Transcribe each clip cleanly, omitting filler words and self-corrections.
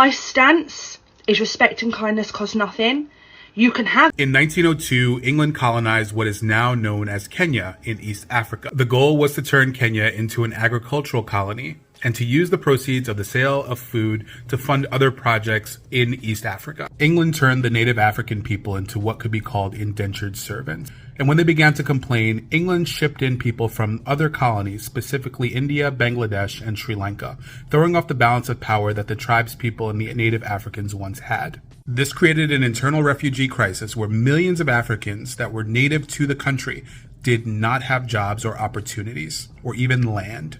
My stance is respect and kindness cost nothing. You can have. In 1902, England colonized what is now known as Kenya in East Africa. The goal was to turn Kenya into an agricultural colony and to use the proceeds of the sale of food to fund other projects in East Africa. England turned the native African people into what could be called indentured servants. And when they began to complain, England shipped in people from other colonies, specifically India, Bangladesh, and Sri Lanka, throwing off the balance of power that the tribes people and the native Africans once had. This created an internal refugee crisis where millions of Africans that were native to the country did not have jobs or opportunities, or even land.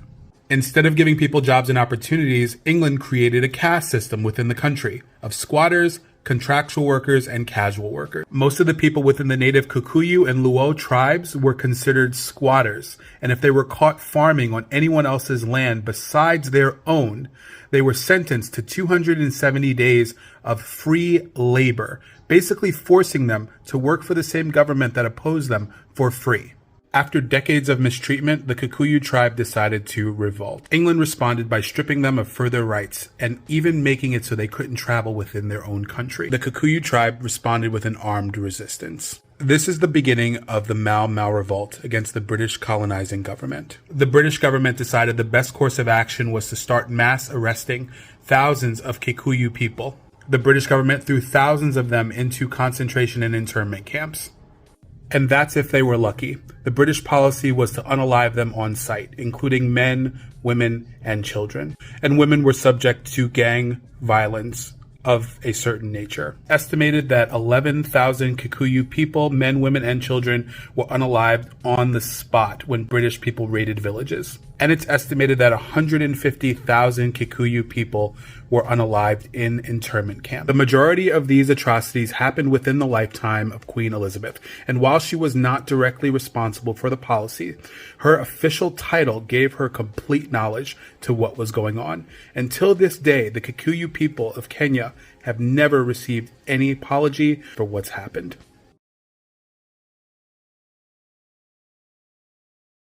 Instead of giving people jobs and opportunities, England created a caste system within the country of squatters, contractual workers, and casual workers. Most of the people within the native Kikuyu and Luo tribes were considered squatters, and if they were caught farming on anyone else's land besides their own, they were sentenced to 270 days of free labor, basically forcing them to work for the same government that opposed them for free. After decades of mistreatment, the Kikuyu tribe decided to revolt. England responded by stripping them of further rights and even making it so they couldn't travel within their own country. The Kikuyu tribe responded with an armed resistance. This is the beginning of the Mau Mau revolt against the British colonizing government. The British government decided the best course of action was to start mass arresting thousands of Kikuyu people. The British government threw thousands of them into concentration and internment camps. And that's if they were lucky. The British policy was to unalive them on sight, including men, women, and children. And women were subject to gang violence of a certain nature. Estimated that 11,000 Kikuyu people, men, women, and children, were unalived on the spot when British people raided villages. And it's estimated that 150,000 Kikuyu people were unalived in internment camps. The majority of these atrocities happened within the lifetime of Queen Elizabeth, and while she was not directly responsible for the policy, her official title gave her complete knowledge to what was going on. Until this day, the Kikuyu people of Kenya have never received any apology for what's happened.